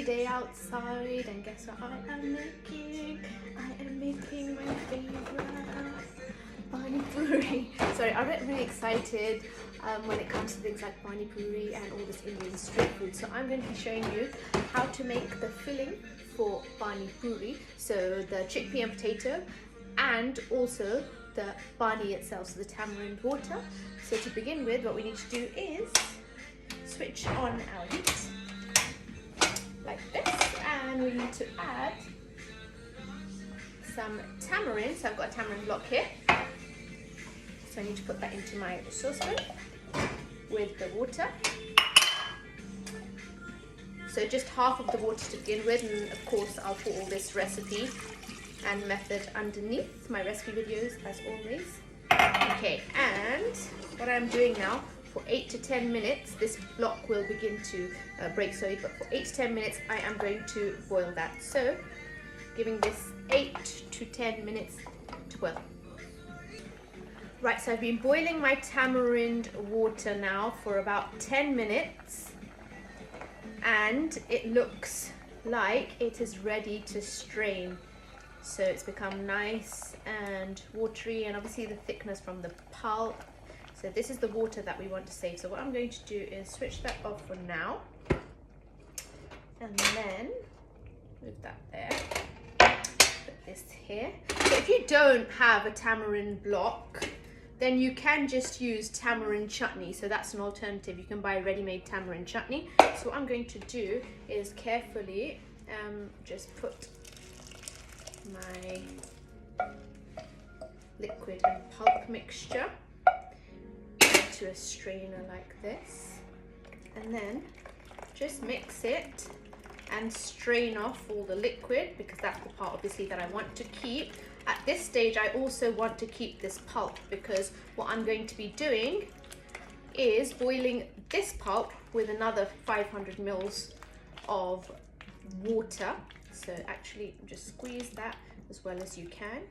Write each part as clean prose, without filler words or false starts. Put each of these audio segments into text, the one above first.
day outside, and guess what I am making? I am making my favorite Pani Puri. Sorry, I get really excited when it comes to things like Pani Puri and all this Indian street food. So I'm going to be showing you how to make the filling for Pani Puri. So the chickpea and potato, and also the pani itself, so the tamarind water. So to begin with, what we need to do is switch on our heat like this, and we need to add some tamarind. So I've got a tamarind block here, so I need to put that into my saucepan with the water. So just half of the water to begin with, and of course I'll put all this recipe and method underneath my recipe videos as always. Okay, and what I'm doing now, for 8 to 10 minutes, this block will begin to break, sorry, but for 8 to 10 minutes I am going to boil that. So giving this 8 to 10 minutes to boil. Right, so I've been boiling my tamarind water now for about 10 minutes, and it looks like it is ready to strain. So it's become nice and watery, and obviously the thickness from the pulp. So this is the water that we want to save. So what I'm going to do is switch that off for now, and then move that there, put this here. So if you don't have a tamarind block, then you can just use tamarind chutney. So that's an alternative. You can buy ready-made tamarind chutney. So what I'm going to do is carefully just put my liquid and pulp mixture into a strainer like this, and then just mix it and strain off all the liquid, because that's the part obviously that I want to keep. At this stage I also want to keep this pulp, because what I'm going to be doing is boiling this pulp with another 500 mils of water. So actually just squeeze that as well as you can.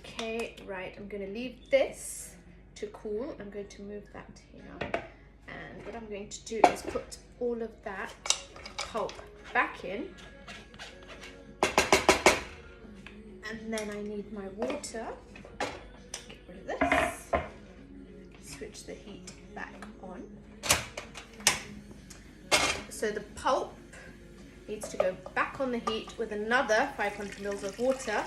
Okay, right, I'm going to leave this to cool. I'm going to move that here now, and what I'm going to do is put all of that pulp back in, and then I need my water. Get rid of this, switch the heat back on. So the pulp needs to go back on the heat with another 500 mils of water,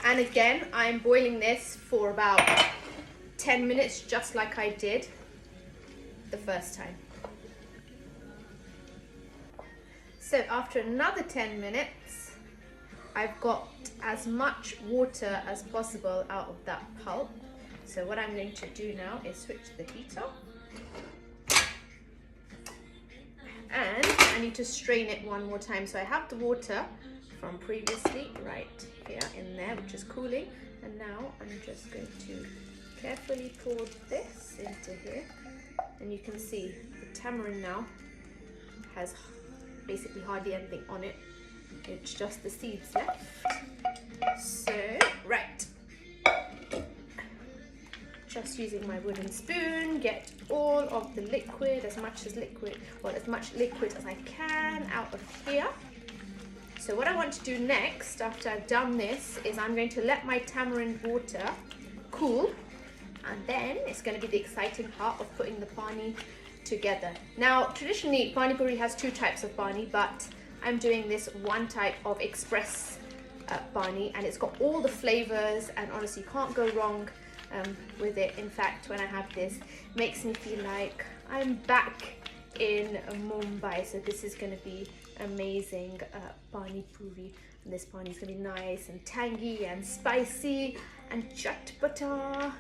and again I'm boiling this for about 10 minutes, just like I did the first time. So after another 10 minutes, I've got as much water as possible out of that pulp. So what I'm going to do now is switch the heat off, and I need to strain it one more time. So I have the water from previously right here in there, which is cooling, and now I'm just going to carefully pour this into here, and you can see the tamarind now has basically hardly anything on it. It's just the seeds left. So right, just using my wooden spoon, get all of the liquid, as much liquid as I can out of here. So what I want to do next, after I've done this, is I'm going to let my tamarind water cool, and then it's going to be the exciting part of putting the pani together. Now traditionally Pani Puri has two types of pani, but I'm doing this one type of express pani, and it's got all the flavors, and honestly you can't go wrong with it. In fact, when I have this, it makes me feel like I'm back in Mumbai. So this is going to be amazing Pani Puri, and this pani is going to be nice and tangy and spicy and Chickpea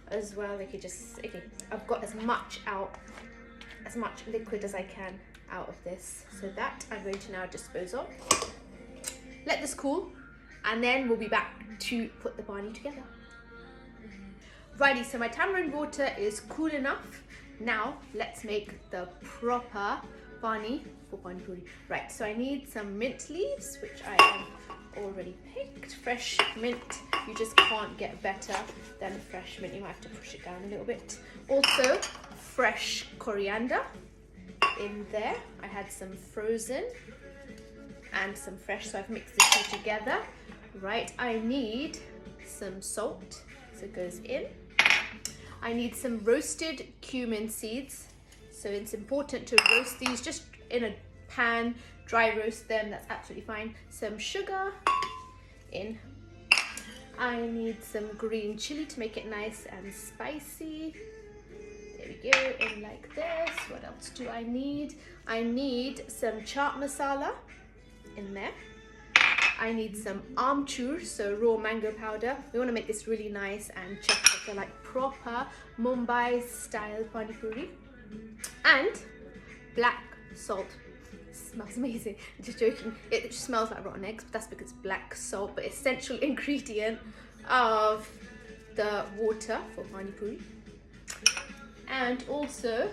as well. I've got as much liquid as I can out of this, so that I'm going to now dispose of. Let this cool, and then we'll be back to put the pani together. Righty, so my tamarind water is cool enough. Now let's make the proper pani for Pani Puri. Right, so I need some mint leaves, which I have already picked. Fresh mint, you just can't get better than fresh mint. You might have to push it down a little bit. Also fresh coriander, that in there. I had some frozen and some fresh, so I've mixed the two together. Right, I need some salt, so it goes in. I need some roasted cumin seeds, so it's important to roast these just in a pan, dry roast them, that's absolutely fine. Some sugar in. I need some green chili to make it nice and spicy. There we go, in like this. What else do I need? I need some chaat masala in there. I need some amchoor, so raw mango powder. We want to make this really nice and chocolate, like proper Mumbai style Pani Puri. And black salt. It smells amazing. I'm just joking. It smells like rotten eggs, but that's because it's black salt, but essential ingredient of the water for Pani Puri. And also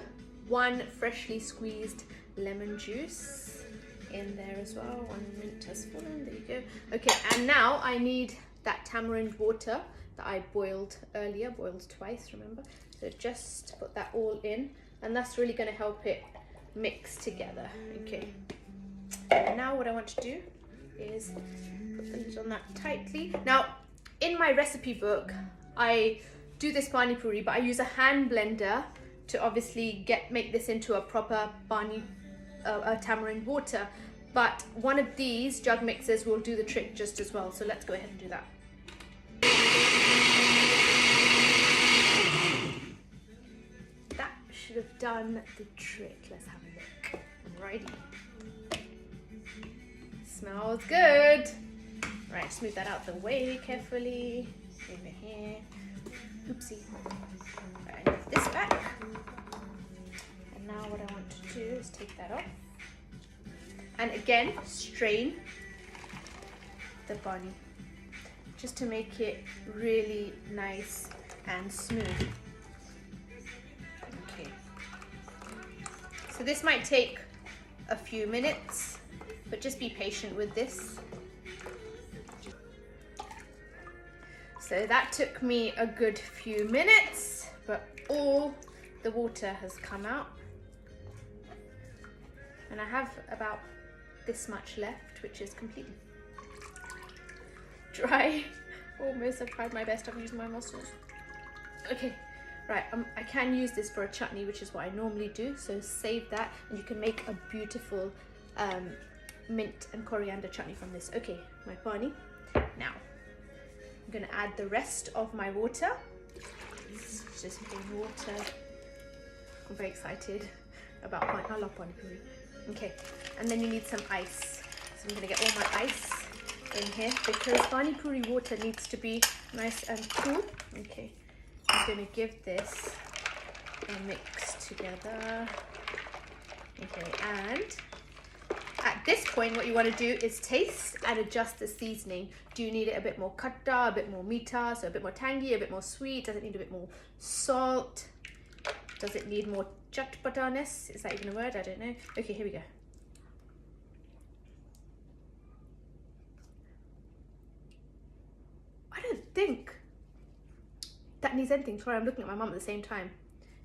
1 freshly squeezed lemon juice in there as well. 1 mint has fallen, there you go. Okay, and now I need that tamarind water that I boiled earlier, boiled twice, remember? So just put that all in, and that's really going to help it mix together. Okay, and now what I want to do is put the lid on that tightly. Now, in my recipe book, I do this Pani Puri, but I use a hand blender to obviously make this into a proper tamarind water, but one of these jug mixers will do the trick just as well, so let's go ahead and do that. That should have done the trick. Let's have a look. Alrighty. Smells good. Right, smooth that out the way carefully. Over here. Oopsie. Right, move this back. And now what I want to do is take that off. And again, strain the pani, just to make it really nice and smooth. Okay. So this might take a few minutes, but just be patient with this. So that took me a good few minutes, but all the water has come out. And I have about this much left, which is completely dry. Almost, I've tried my best, I've used my muscles. Okay, right, I can use this for a chutney, which is what I normally do, so save that, and you can make a beautiful mint and coriander chutney from this. Okay, my pani. Now, I'm gonna add the rest of my water. It's just plain water. I'm very excited about I love Pani Puri. Okay, and then you need some ice. So I'm gonna get all my ice in here because Pani Puri water needs to be nice and cool. Okay, I'm gonna give this a mix together. Okay, and at this point, what you want to do is taste and adjust the seasoning. Do you need it a bit more khatta, a bit more meeta, so a bit more tangy, a bit more sweet? Does it need a bit more salt? Does it need more chatpataness? Is that even a word? I don't know. Okay, here we go. I don't think that needs anything. Sorry, I'm looking at my mum at the same time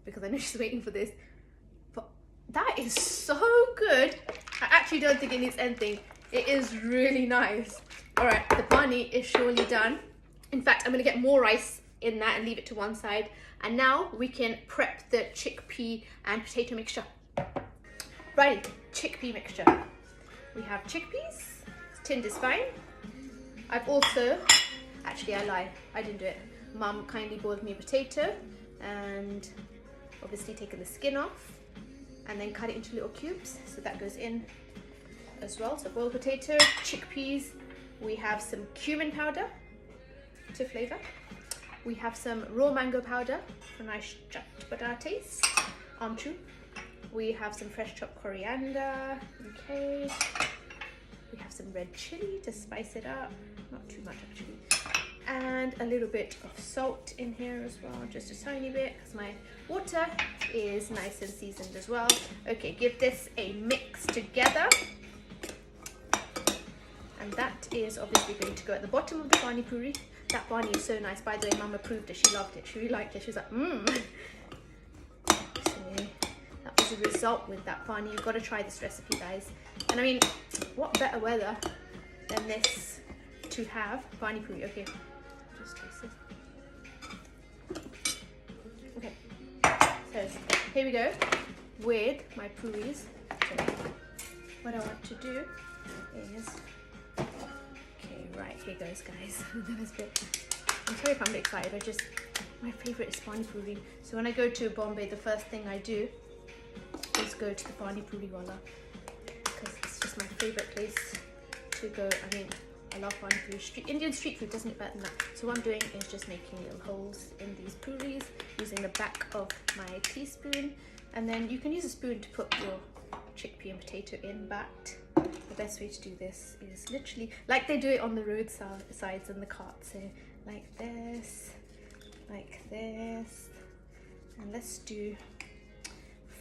because I know she's waiting for this. But that is so good. I actually don't think it needs anything. It is really nice. All right, the pani is surely done. In fact, I'm gonna get more rice in that and leave it to one side. And now we can prep the chickpea and potato mixture. Right, chickpea mixture. We have chickpeas, tinned is fine. I've also, actually I lie, I didn't do it. Mum kindly boiled me a potato and obviously taken the skin off and then cut it into little cubes. So that goes in as well. So boiled potato, chickpeas. We have some cumin powder to flavor. We have some raw mango powder for nice chatpata taste. Amchoor. We have some fresh chopped coriander. Okay. We have some red chili to spice it up. Not too much actually. And a little bit of salt in here as well, just a tiny bit, because my water is nice and seasoned as well. Okay, give this a mix together. And that is obviously going to go at the bottom of the Pani Puri. That pani is so nice. By the way, Mum approved it. She loved it. She really liked it. She was like, mmm. So that was as a result with that pani. You've got to try this recipe, guys. And I mean, what better weather than this to have pani puri? Okay, just taste this. Okay, so here we go with my puris. So what I want to do is, okay, right, here goes, guys. That was good. I'm sorry if I'm excited, my favorite is Pani Puri. So when I go to Bombay, the first thing I do is go to the Pani Puri wala, because it's just my favorite place to go. I mean, I love Pani Puri. Indian street food doesn't get better than that. So what I'm doing is just making little holes in these puris using the back of my teaspoon, and then you can use a spoon to put your chickpea and potato in, but the best way to do this is literally like they do it on the roadsides and the carts. So like this, and let's do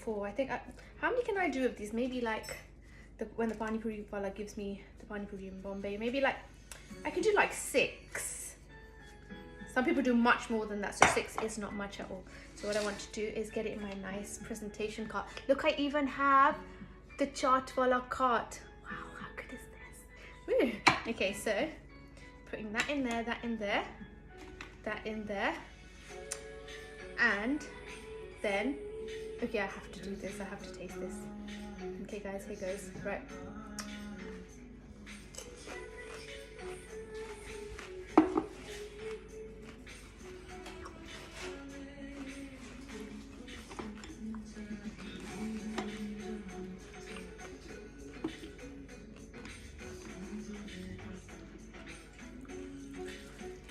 4. I think how many can I do of these? Maybe like when the Pani Puri wala gives me the Pani Puri in Bombay, maybe like I could do like 6. Some people do much more than that, so 6 is not much at all. So what I want to do is get it in my nice presentation cart. Look, I even have the chaat wala cart. Wow, how good is this? Woo. Okay, so putting that in there, that in there, that in there, and then, okay, I have to do this, I have to taste this. Okay guys, here goes, right.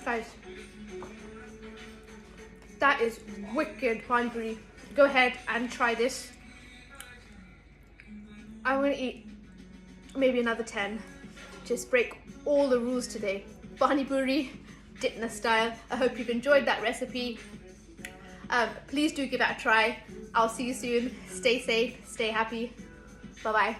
Guys, that is wicked Pani Puri. Go ahead and try this. I'm gonna eat maybe another 10. Just break all the rules today. Pani Puri, DIPNA style. I hope you've enjoyed that recipe. Please do give it a try. I'll see you soon. Stay safe, stay happy. Bye bye.